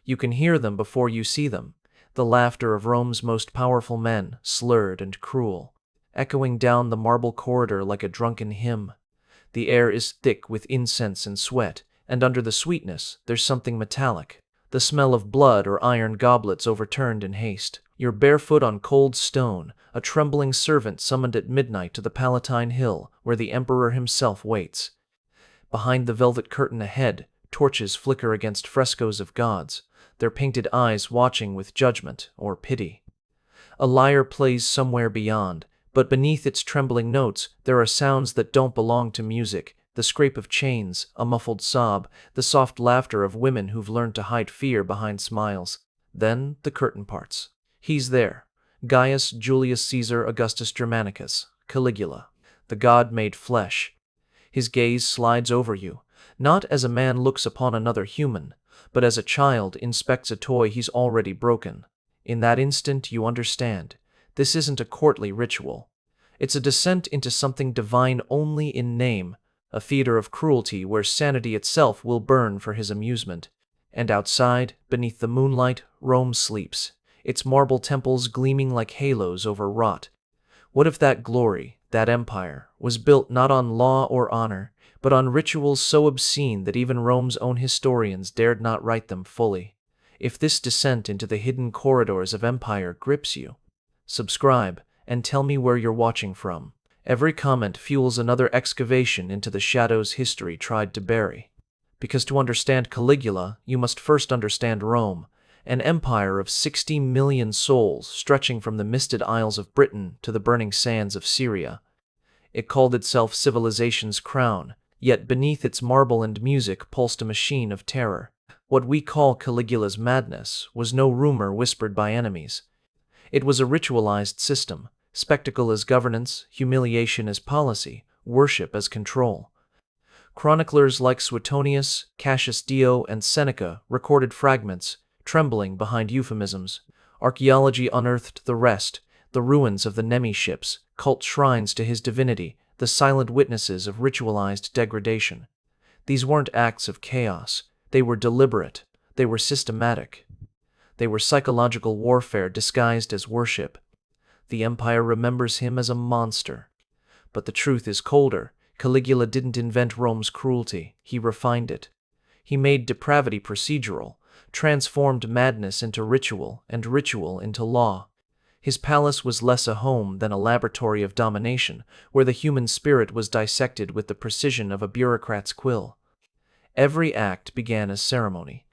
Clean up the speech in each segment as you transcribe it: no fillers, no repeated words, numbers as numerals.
You can hear them before you see them, the laughter of Rome's most powerful men, slurred and cruel, echoing down the marble corridor like a drunken hymn. The air is thick with incense and sweat, and under the sweetness there's something metallic, the smell of blood or iron goblets overturned in haste. You're barefoot on cold stone, a trembling servant summoned at midnight to the Palatine Hill, where the emperor himself waits. Behind the velvet curtain ahead, torches flicker against frescoes of gods, their painted eyes watching with judgment or pity. A lyre plays somewhere beyond, but beneath its trembling notes there are sounds that don't belong to music, the scrape of chains, a muffled sob, the soft laughter of women who've learned to hide fear behind smiles. Then the curtain parts. He's there, Gaius Julius Caesar Augustus Germanicus, Caligula, the god made flesh. His gaze slides over you, not as a man looks upon another human, but as a child inspects a toy he's already broken. In that instant you understand, this isn't a courtly ritual. It's a descent into something divine only in name, a theater of cruelty where sanity itself will burn for his amusement. And outside, beneath the moonlight, Rome sleeps, its marble temples gleaming like halos over rot. What if that glory, that empire, was built not on law or honor, but on rituals so obscene that even Rome's own historians dared not write them fully? If this descent into the hidden corridors of empire grips you, subscribe and tell me where you're watching from. Every comment fuels another excavation into the shadows history tried to bury. Because to understand Caligula, you must first understand Rome, an empire of 60 million souls stretching from the misted isles of Britain to the burning sands of Syria. It called itself civilization's crown, yet beneath its marble and music pulsed a machine of terror. What we call Caligula's madness was no rumor whispered by enemies. It was a ritualized system, spectacle as governance, humiliation as policy, worship as control. Chroniclers like Suetonius, Cassius Dio, and Seneca recorded fragments, trembling behind euphemisms. Archaeology unearthed the rest, the ruins of the Nemi ships, cult shrines to his divinity, the silent witnesses of ritualized degradation. These weren't acts of chaos. They were deliberate. They were systematic. They were psychological warfare disguised as worship. The empire remembers him as a monster. But the truth is colder. Caligula didn't invent Rome's cruelty. He refined it. He made depravity procedural, transformed madness into ritual, and ritual into law. His palace was less a home than a laboratory of domination, where the human spirit was dissected with the precision of a bureaucrat's quill. Every act began as ceremony.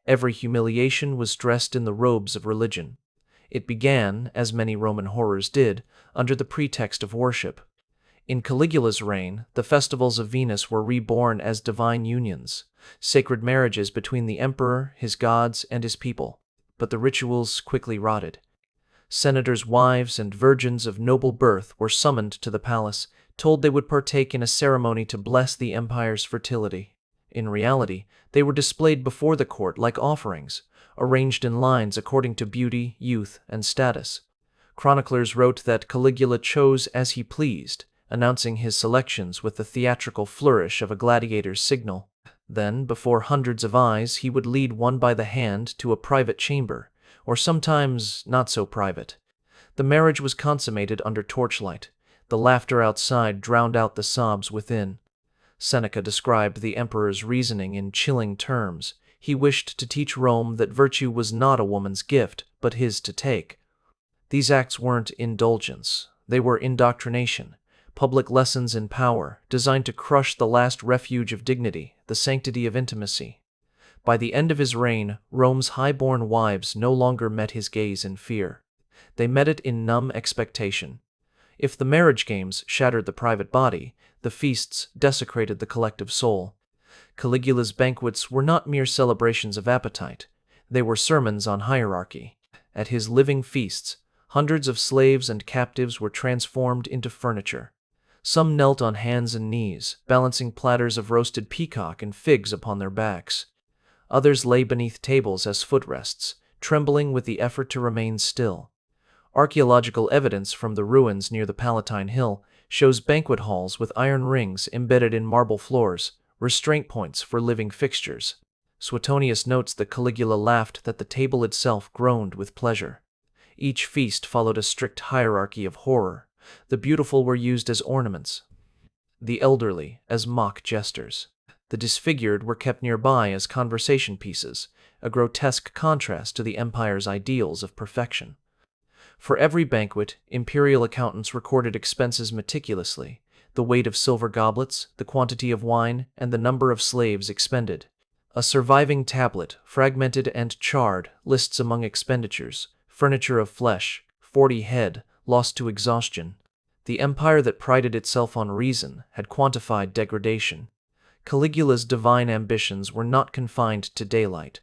Every humiliation was dressed in the robes of religion. It began, as many Roman horrors did, under the pretext of worship. In Caligula's reign, the festivals of Venus were reborn as divine unions, sacred marriages between the emperor, his gods, and his people. But the rituals quickly rotted. Senators' wives and virgins of noble birth were summoned to the palace, told they would partake in a ceremony to bless the empire's fertility. In reality, they were displayed before the court like offerings, arranged in lines according to beauty, youth, and status. Chroniclers wrote that Caligula chose as he pleased, announcing his selections with the theatrical flourish of a gladiator's signal. Then, before hundreds of eyes, he would lead one by the hand to a private chamber, or sometimes not so private. The marriage was consummated under torchlight. The laughter outside drowned out the sobs within. Seneca described the emperor's reasoning in chilling terms. He wished to teach Rome that virtue was not a woman's gift, but his to take. These acts weren't indulgence. They were indoctrination, public lessons in power, designed to crush the last refuge of dignity, the sanctity of intimacy. By the end of his reign, Rome's high-born wives no longer met his gaze in fear. They met it in numb expectation. If the marriage games shattered the private body, the feasts desecrated the collective soul. Caligula's banquets were not mere celebrations of appetite. They were sermons on hierarchy. At his living feasts, hundreds of slaves and captives were transformed into furniture. Some knelt on hands and knees, balancing platters of roasted peacock and figs upon their backs. Others lay beneath tables as footrests, trembling with the effort to remain still. Archaeological evidence from the ruins near the Palatine Hill shows banquet halls with iron rings embedded in marble floors, restraint points for living fixtures. Suetonius notes that Caligula laughed that the table itself groaned with pleasure. Each feast followed a strict hierarchy of horror. The beautiful were used as ornaments, the elderly as mock jesters. The disfigured were kept nearby as conversation pieces, a grotesque contrast to the empire's ideals of perfection. For every banquet, imperial accountants recorded expenses meticulously: the weight of silver goblets, the quantity of wine, and the number of slaves expended. A surviving tablet, fragmented and charred, lists among expenditures: furniture of flesh, 40 head, lost to exhaustion. The empire that prided itself on reason had quantified degradation. Caligula's divine ambitions were not confined to daylight.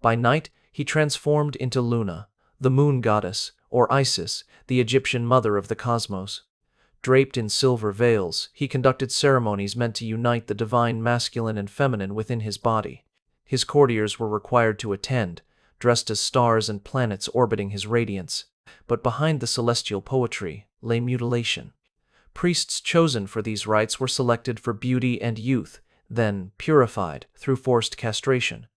By night, he transformed into Luna, the moon goddess, or Isis, the Egyptian mother of the cosmos. Draped in silver veils, he conducted ceremonies meant to unite the divine masculine and feminine within his body. His courtiers were required to attend, dressed as stars and planets orbiting his radiance. But behind the celestial poetry lay mutilation. Priests chosen for these rites were selected for beauty and youth, then purified through forced castration,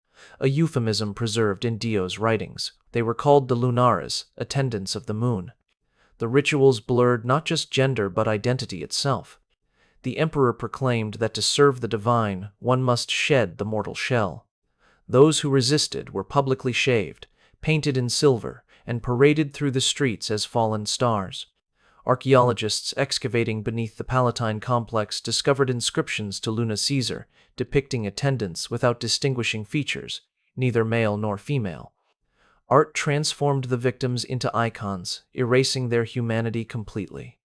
a euphemism preserved in Dio's writings. They were called the lunares, attendants of the moon. The rituals blurred not just gender but identity itself. The emperor proclaimed that to serve the divine, one must shed the mortal shell. Those who resisted were publicly shaved, painted in silver, and paraded through the streets as fallen stars. Archaeologists excavating beneath the Palatine complex discovered inscriptions to Luna Caesar, depicting attendants without distinguishing features, neither male nor female. Art transformed the victims into icons, erasing their humanity completely.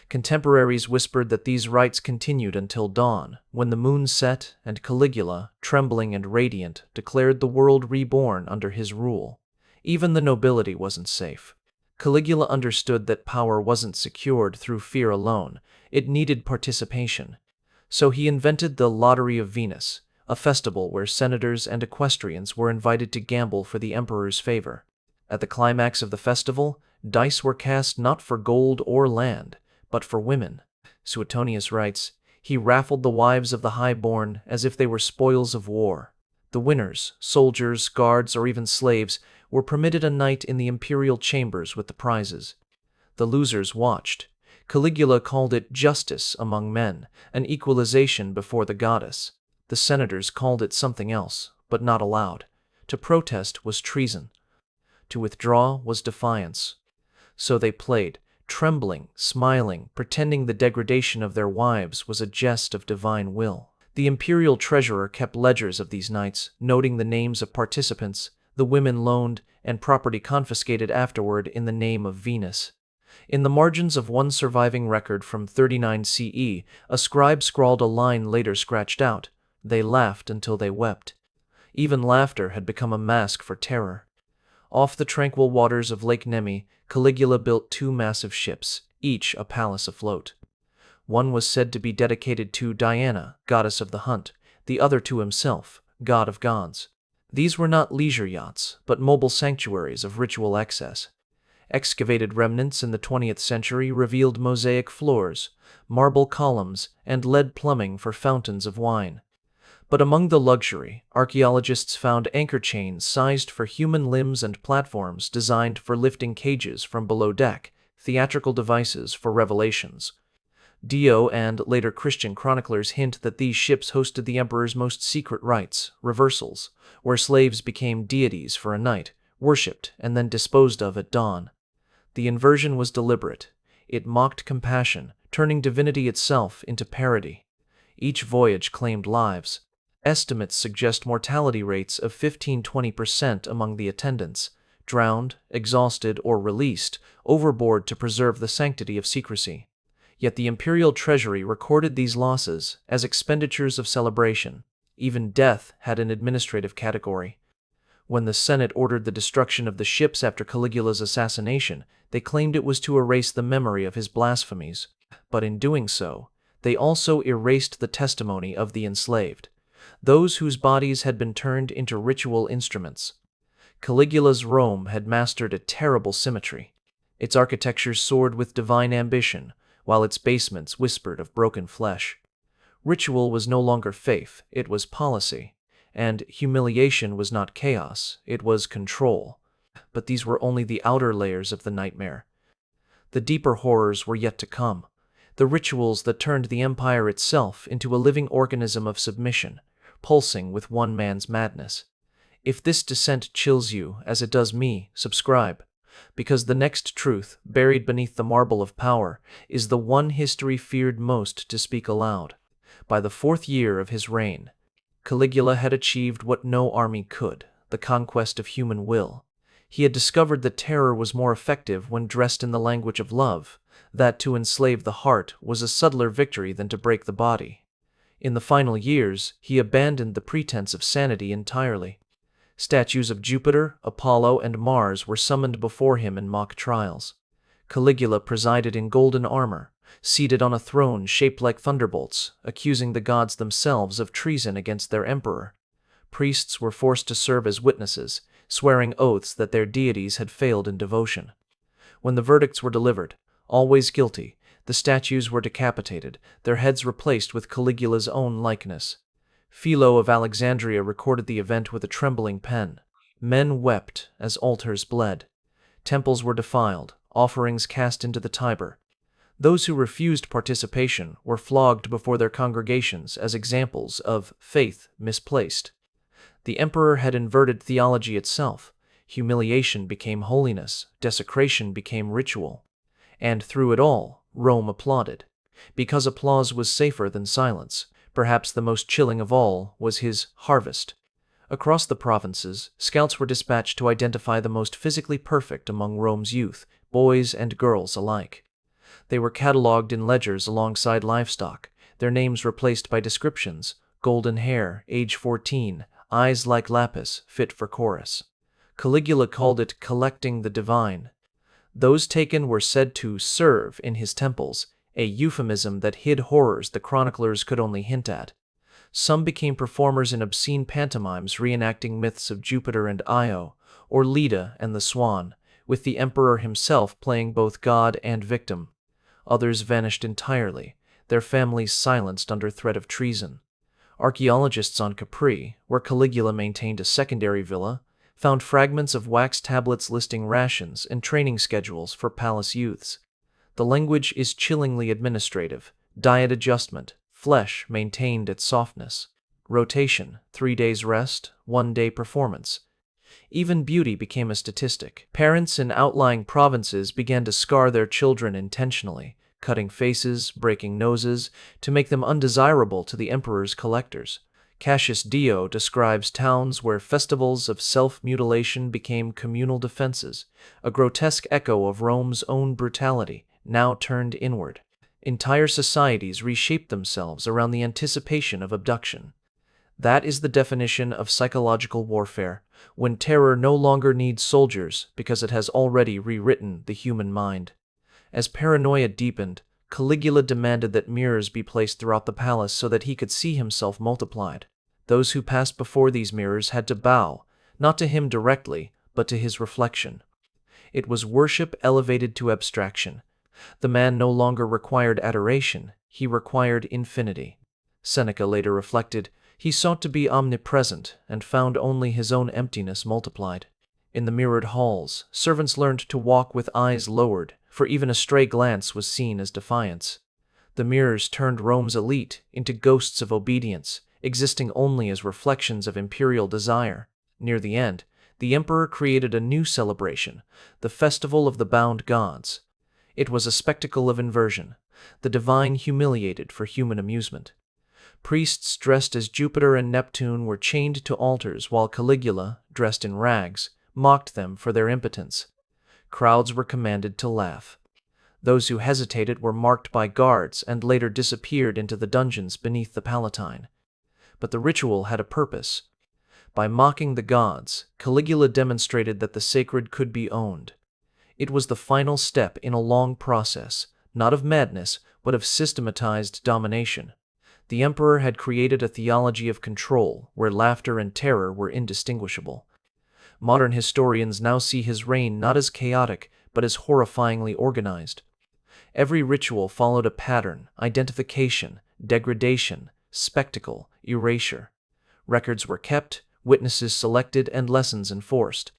Contemporaries whispered that these rites continued until dawn, when the moon set and Caligula, trembling and radiant, declared the world reborn under his rule. Even the nobility wasn't safe. Caligula understood that power wasn't secured through fear alone, it needed participation. So he invented the Lottery of Venus, a festival where senators and equestrians were invited to gamble for the emperor's favor. At the climax of the festival, dice were cast not for gold or land, but for women. Suetonius writes, he raffled the wives of the high-born as if they were spoils of war. The winners, soldiers, guards, or even slaves, were permitted a night in the imperial chambers with the prizes. The losers watched. Caligula called it justice among men, an equalization before the goddess. The senators called it something else, but not allowed. To protest was treason. To withdraw was defiance. So they played, trembling, smiling, pretending the degradation of their wives was a jest of divine will. The imperial treasurer kept ledgers of these nights, noting the names of participants, the women loaned, and property confiscated afterward in the name of Venus. In the margins of one surviving record from 39 CE, a scribe scrawled a line later scratched out: they laughed until they wept. Even laughter had become a mask for terror. Off the tranquil waters of Lake Nemi, Caligula built 2 massive ships, each a palace afloat. One was said to be dedicated to Diana, goddess of the hunt, the other to himself, god of gods. These were not leisure yachts, but mobile sanctuaries of ritual excess. Excavated remnants in the 20th century revealed mosaic floors, marble columns, and lead plumbing for fountains of wine. But among the luxury, archaeologists found anchor chains sized for human limbs and platforms designed for lifting cages from below deck, theatrical devices for revelations. Dio and later Christian chroniclers hint that these ships hosted the emperor's most secret rites, reversals, where slaves became deities for a night, worshipped, and then disposed of at dawn. The inversion was deliberate. It mocked compassion, turning divinity itself into parody. Each voyage claimed lives. Estimates suggest mortality rates of 15–20% among the attendants, drowned, exhausted, or released overboard to preserve the sanctity of secrecy. Yet the imperial treasury recorded these losses as expenditures of celebration. Even death had an administrative category. When the Senate ordered the destruction of the ships after Caligula's assassination, they claimed it was to erase the memory of his blasphemies. But in doing so, they also erased the testimony of the enslaved, those whose bodies had been turned into ritual instruments. Caligula's Rome had mastered a terrible symmetry. Its architecture soared with divine ambition, while its basements whispered of broken flesh. Ritual was no longer faith, it was policy. and humiliation was not chaos, it was control. But these were only the outer layers of the nightmare. The deeper horrors were yet to come, the rituals that turned the empire itself into a living organism of submission, pulsing with one man's madness. If this descent chills you, as it does me, subscribe, because the next truth, buried beneath the marble of power, is the one history feared most to speak aloud. By the 4th year of his reign, Caligula had achieved what no army could, the conquest of human will. He had discovered that terror was more effective when dressed in the language of love, that to enslave the heart was a subtler victory than to break the body. In the final years, he abandoned the pretense of sanity entirely. Statues of Jupiter, Apollo, and Mars were summoned before him in mock trials. Caligula presided in golden armor, seated on a throne shaped like thunderbolts, accusing the gods themselves of treason against their emperor. Priests were forced to serve as witnesses, swearing oaths that their deities had failed in devotion. When the verdicts were delivered, always guilty, the statues were decapitated, their heads replaced with Caligula's own likeness. Philo of Alexandria recorded the event with a trembling pen. Men wept as altars bled. Temples were defiled, offerings cast into the Tiber. Those who refused participation were flogged before their congregations as examples of faith misplaced. The emperor had inverted theology itself. Humiliation became holiness, desecration became ritual. And through it all, Rome applauded. Because applause was safer than silence, perhaps the most chilling of all was his harvest. Across the provinces, scouts were dispatched to identify the most physically perfect among Rome's youth, boys and girls alike. They were catalogued in ledgers alongside livestock, their names replaced by descriptions: golden hair, age 14, eyes like lapis, fit for chorus. Caligula called it collecting the divine. Those taken were said to serve in his temples, a euphemism that hid horrors the chroniclers could only hint at. Some became performers in obscene pantomimes reenacting myths of Jupiter and Io, or Leda and the Swan, with the emperor himself playing both god and victim. Others vanished entirely, their families silenced under threat of treason. Archaeologists on Capri, where Caligula maintained a secondary villa, found fragments of wax tablets listing rations and training schedules for palace youths. The language is chillingly administrative: diet adjustment, flesh maintained its softness, rotation, 3 days rest, 1 day performance. Even beauty became a statistic. Parents in outlying provinces began to scar their children intentionally, cutting faces, breaking noses, to make them undesirable to the emperor's collectors. Cassius Dio describes towns where festivals of self-mutilation became communal defenses, a grotesque echo of Rome's own brutality, now turned inward. Entire societies reshaped themselves around the anticipation of abduction. That is the definition of psychological warfare, when terror no longer needs soldiers because it has already rewritten the human mind. As paranoia deepened, Caligula demanded that mirrors be placed throughout the palace so that he could see himself multiplied. Those who passed before these mirrors had to bow, not to him directly, but to his reflection. It was worship elevated to abstraction. The man no longer required adoration, he required infinity. Seneca later reflected, he sought to be omnipresent and found only his own emptiness multiplied. In the mirrored halls, servants learned to walk with eyes lowered, for even a stray glance was seen as defiance. The mirrors turned Rome's elite into ghosts of obedience, existing only as reflections of imperial desire. Near the end, the emperor created a new celebration, the Festival of the Bound Gods. It was a spectacle of inversion, the divine humiliated for human amusement. Priests dressed as Jupiter and Neptune were chained to altars while Caligula, dressed in rags, mocked them for their impotence. Crowds were commanded to laugh. Those who hesitated were marked by guards and later disappeared into the dungeons beneath the Palatine. But the ritual had a purpose. By mocking the gods, Caligula demonstrated that the sacred could be owned. It was the final step in a long process, not of madness, but of systematized domination. The emperor had created a theology of control where laughter and terror were indistinguishable. Modern historians now see his reign not as chaotic, but as horrifyingly organized. Every ritual followed a pattern: identification, degradation, spectacle, erasure. Records were kept, witnesses selected, and lessons enforced.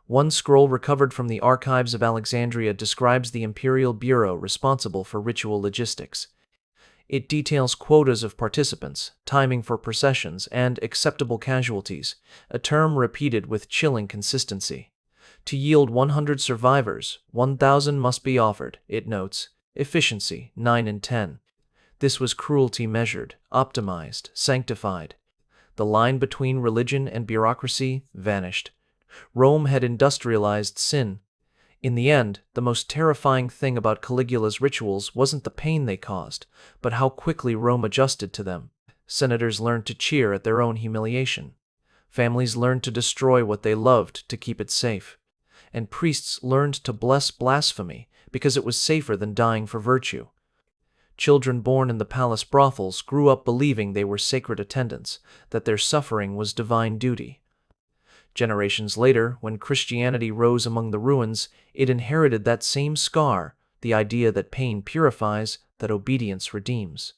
One scroll recovered from the archives of Alexandria describes the imperial bureau responsible for ritual logistics. It details quotas of participants, timing for processions, and acceptable casualties, a term repeated with chilling consistency. To yield 100 survivors, 1,000 must be offered, it notes. Efficiency, 9 in 10. This was cruelty measured, optimized, sanctified. The line between religion and bureaucracy vanished. Rome had industrialized sin. In the end, the most terrifying thing about Caligula's rituals wasn't the pain they caused, but how quickly Rome adjusted to them. Senators learned to cheer at their own humiliation. Families learned to destroy what they loved to keep it safe. And priests learned to bless blasphemy because it was safer than dying for virtue. Children born in the palace brothels grew up believing they were sacred attendants, that their suffering was divine duty. Generations later, when Christianity rose among the ruins, it inherited that same scar, the idea that pain purifies, that obedience redeems.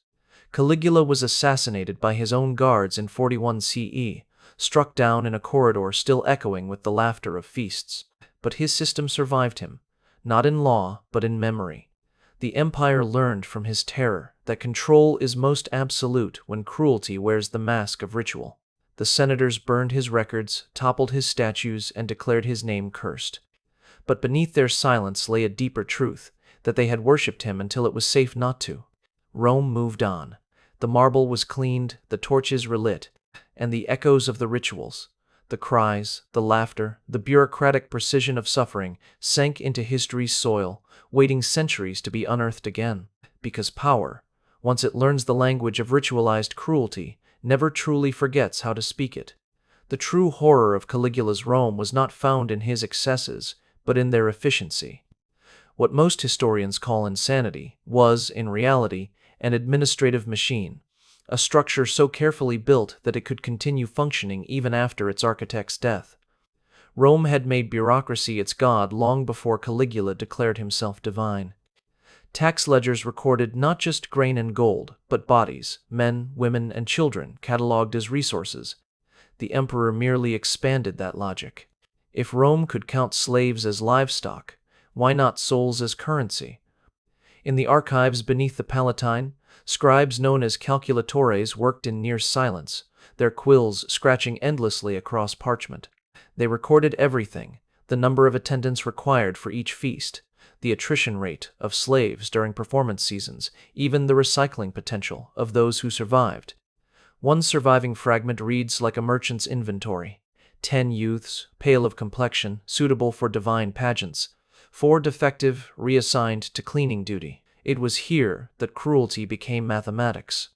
Caligula was assassinated by his own guards in 41 CE, struck down in a corridor still echoing with the laughter of feasts. But his system survived him, not in law, but in memory. The empire learned from his terror that control is most absolute when cruelty wears the mask of ritual. The senators burned his records, toppled his statues, and declared his name cursed. But beneath their silence lay a deeper truth, that they had worshipped him until it was safe not to. Rome moved on. The marble was cleaned, the torches relit, and the echoes of the rituals, the cries, the laughter, the bureaucratic precision of suffering sank into history's soil, waiting centuries to be unearthed again. Because power, once it learns the language of ritualized cruelty, never truly forgets how to speak it. The true horror of Caligula's Rome was not found in his excesses, but in their efficiency. What most historians call insanity was, in reality, an administrative machine, a structure so carefully built that it could continue functioning even after its architect's death. Rome had made bureaucracy its god long before Caligula declared himself divine. Tax ledgers recorded not just grain and gold, but bodies, men, women, and children catalogued as resources. The emperor merely expanded that logic. If Rome could count slaves as livestock, why not souls as currency? In the archives beneath the Palatine, scribes known as calculatores worked in near silence, their quills scratching endlessly across parchment. They recorded everything: the number of attendants required for each feast, the attrition rate of slaves during performance seasons, even the recycling potential of those who survived. One surviving fragment reads like a merchant's inventory: 10 youths, pale of complexion, suitable for divine pageants, 4 defective, reassigned to cleaning duty. It was here that cruelty became mathematics.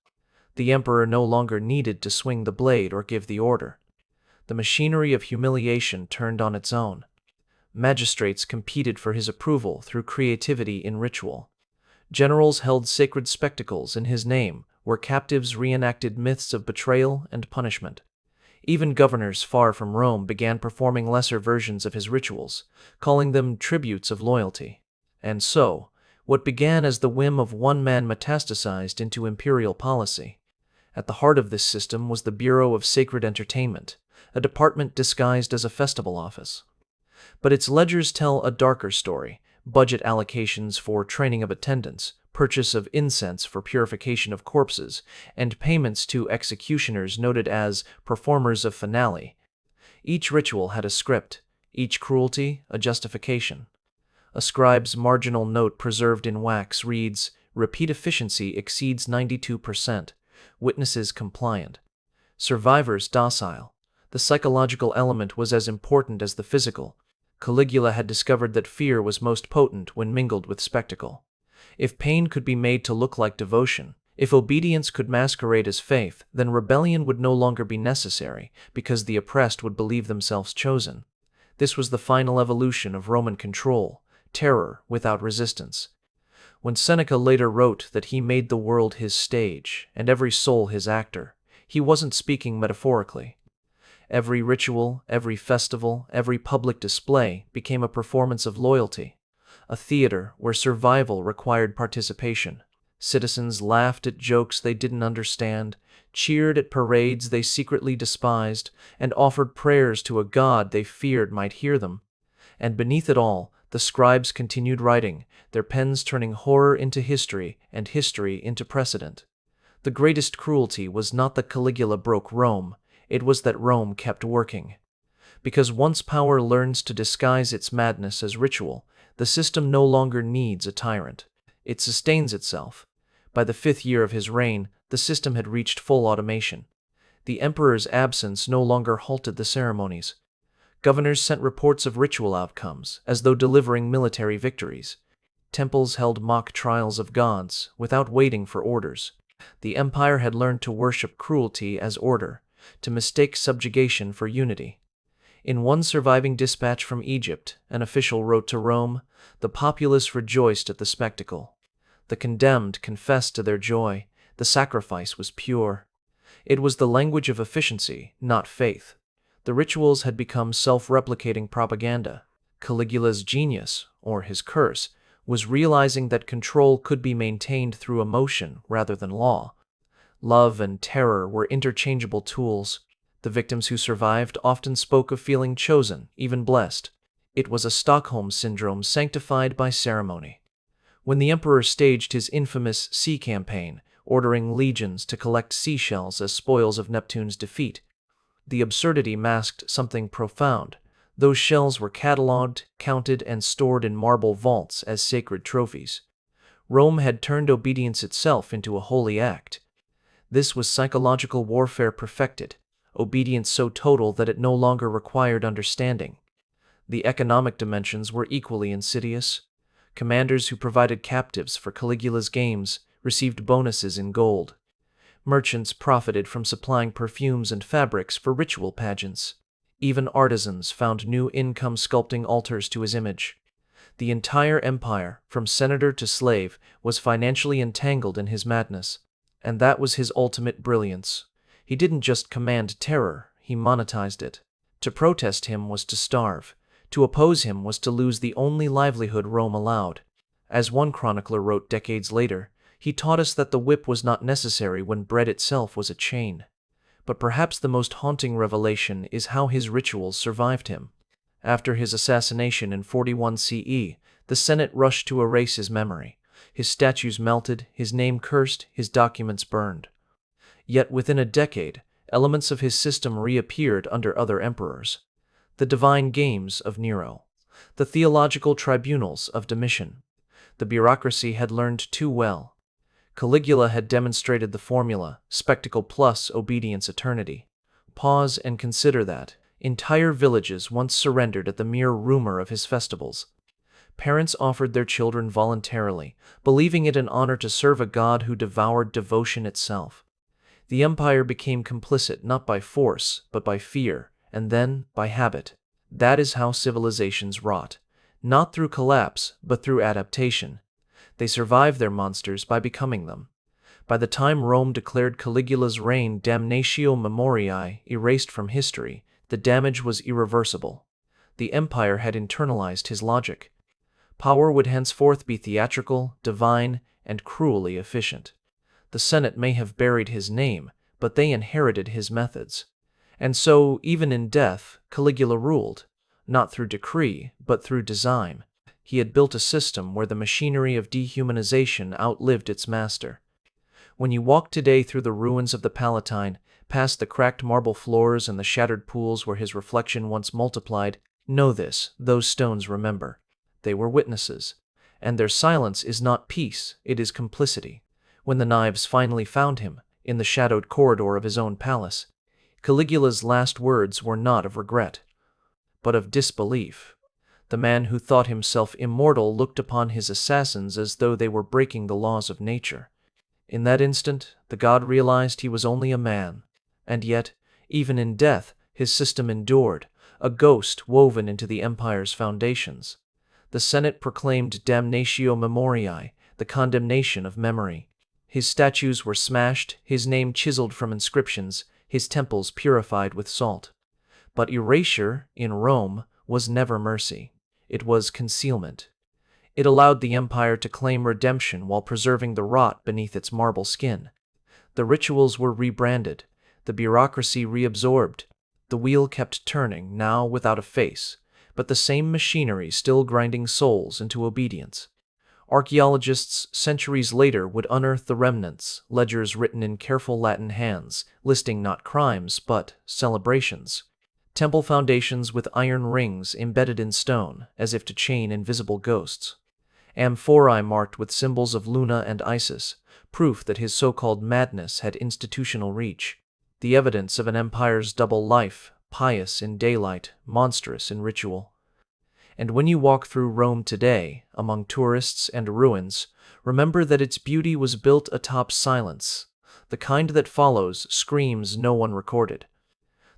The emperor no longer needed to swing the blade or give the order. The machinery of humiliation turned on its own. Magistrates competed for his approval through creativity in ritual. Generals held sacred spectacles in his name, where captives reenacted myths of betrayal and punishment. Even governors far from Rome began performing lesser versions of his rituals, calling them tributes of loyalty. And so, what began as the whim of one man metastasized into imperial policy. At the heart of this system was the Bureau of Sacred Entertainment, a department disguised as a festival office. But its ledgers tell a darker story: budget allocations for training of attendants, purchase of incense for purification of corpses, and payments to executioners noted as performers of finale. Each ritual had a script, each cruelty a justification. A scribe's marginal note preserved in wax reads, "Repeat efficiency exceeds 92%, witnesses compliant, survivors docile." The psychological element was as important as the physical. Caligula had discovered that fear was most potent when mingled with spectacle. If pain could be made to look like devotion, if obedience could masquerade as faith, then rebellion would no longer be necessary, because the oppressed would believe themselves chosen. This was the final evolution of Roman control: terror without resistance. When Seneca later wrote that he made the world his stage and every soul his actor, he wasn't speaking metaphorically. Every ritual, every festival, every public display became a performance of loyalty, a theater where survival required participation. Citizens laughed at jokes they didn't understand, cheered at parades they secretly despised, and offered prayers to a god they feared might hear them. And beneath it all, the scribes continued writing, their pens turning horror into history and history into precedent. The greatest cruelty was not that Caligula broke Rome, it was that Rome kept working. Because once power learns to disguise its madness as ritual, the system no longer needs a tyrant. It sustains itself. By the 5th year of his reign, the system had reached full automation. The emperor's absence no longer halted the ceremonies. Governors sent reports of ritual outcomes, as though delivering military victories. Temples held mock trials of gods, without waiting for orders. The empire had learned to worship cruelty as order, to mistake subjugation for unity. In one surviving dispatch from Egypt, an official wrote to Rome, "The populace rejoiced at the spectacle. The condemned confessed to their joy, the sacrifice was pure." It was the language of efficiency, not faith. The rituals had become self-replicating propaganda. Caligula's genius, or his curse, was realizing that control could be maintained through emotion rather than law. Love and terror were interchangeable tools. The victims who survived often spoke of feeling chosen, even blessed. It was a Stockholm syndrome sanctified by ceremony. When the emperor staged his infamous sea campaign, ordering legions to collect seashells as spoils of Neptune's defeat, the absurdity masked something profound. Those shells were catalogued, counted, and stored in marble vaults as sacred trophies. Rome had turned obedience itself into a holy act. This was psychological warfare perfected, obedience so total that it no longer required understanding. The economic dimensions were equally insidious. Commanders who provided captives for Caligula's games received bonuses in gold. Merchants profited from supplying perfumes and fabrics for ritual pageants. Even artisans found new income sculpting altars to his image. The entire empire, from senator to slave, was financially entangled in his madness. And that was his ultimate brilliance. He didn't just command terror, he monetized it. To protest him was to starve. To oppose him was to lose the only livelihood Rome allowed. As one chronicler wrote decades later, he taught us that the whip was not necessary when bread itself was a chain. But perhaps the most haunting revelation is how his rituals survived him. After his assassination in 41 CE, the Senate rushed to erase his memory. His statues melted, his name cursed, his documents burned. Yet within a decade, elements of his system reappeared under other emperors. The divine games of Nero, the theological tribunals of Domitian. The bureaucracy had learned too well. Caligula had demonstrated the formula, spectacle plus obedience eternity. Pause and consider that. Entire villages once surrendered at the mere rumor of his festivals. Parents offered their children voluntarily, believing it an honor to serve a god who devoured devotion itself. The empire became complicit not by force, but by fear, and then by habit. That is how civilizations rot, not through collapse, but through adaptation. They survive their monsters by becoming them. By the time Rome declared Caligula's reign damnatio memoriae erased from history, the damage was irreversible. The empire had internalized his logic. Power would henceforth be theatrical, divine, and cruelly efficient. The Senate may have buried his name, but they inherited his methods. And so, even in death, Caligula ruled, not through decree, but through design. He had built a system where the machinery of dehumanization outlived its master. When you walk today through the ruins of the Palatine, past the cracked marble floors and the shattered pools where his reflection once multiplied, know this: those stones remember. They were witnesses. And their silence is not peace, it is complicity. When the knives finally found him, in the shadowed corridor of his own palace, Caligula's last words were not of regret, but of disbelief. The man who thought himself immortal looked upon his assassins as though they were breaking the laws of nature. In that instant, the god realized he was only a man. And yet, even in death, his system endured, a ghost woven into the empire's foundations. The Senate proclaimed damnatio memoriae, the condemnation of memory. His statues were smashed, his name chiseled from inscriptions, his temples purified with salt. But erasure, in Rome, was never mercy. It was concealment. It allowed the empire to claim redemption while preserving the rot beneath its marble skin. The rituals were rebranded, the bureaucracy reabsorbed. The wheel kept turning, now without a face, but the same machinery still grinding souls into obedience. Archaeologists centuries later would unearth the remnants, ledgers written in careful Latin hands, listing not crimes but celebrations. Temple foundations with iron rings embedded in stone, as if to chain invisible ghosts. Amphorae marked with symbols of Luna and Isis, proof that his so-called madness had institutional reach. The evidence of an empire's double life, pious in daylight, monstrous in ritual. And when you walk through Rome today, among tourists and ruins, remember that its beauty was built atop silence, the kind that follows screams no one recorded.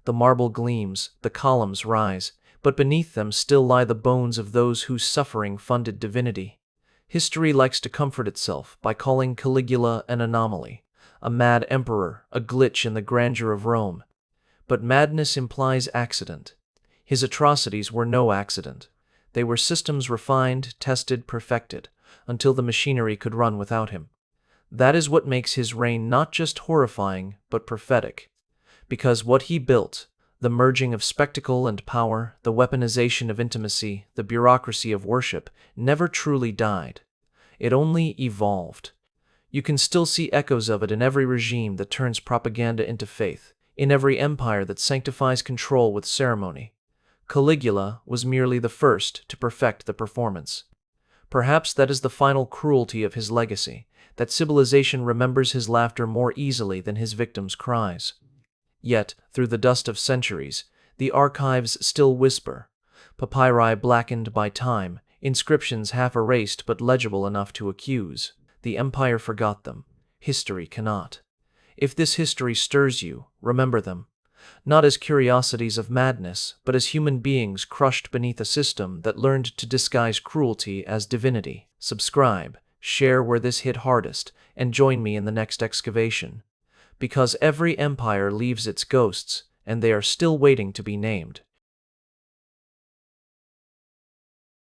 The marble gleams, the columns rise, but beneath them still lie the bones of those whose suffering funded divinity. History likes to comfort itself by calling Caligula an anomaly, a mad emperor, a glitch in the grandeur of Rome. But madness implies accident. His atrocities were no accident. They were systems refined, tested, perfected, until the machinery could run without him. That is what makes his reign not just horrifying, but prophetic. Because what he built, the merging of spectacle and power, the weaponization of intimacy, the bureaucracy of worship, never truly died. It only evolved. You can still see echoes of it in every regime that turns propaganda into faith, in every empire that sanctifies control with ceremony. Caligula was merely the first to perfect the performance. Perhaps that is the final cruelty of his legacy, that civilization remembers his laughter more easily than his victims' cries. Yet, through the dust of centuries, the archives still whisper, papyri blackened by time, inscriptions half erased but legible enough to accuse. The empire forgot them. History cannot. If this history stirs you, remember them. Not as curiosities of madness, but as human beings crushed beneath a system that learned to disguise cruelty as divinity. Subscribe, share where this hit hardest, and join me in the next excavation. Because every empire leaves its ghosts, and they are still waiting to be named.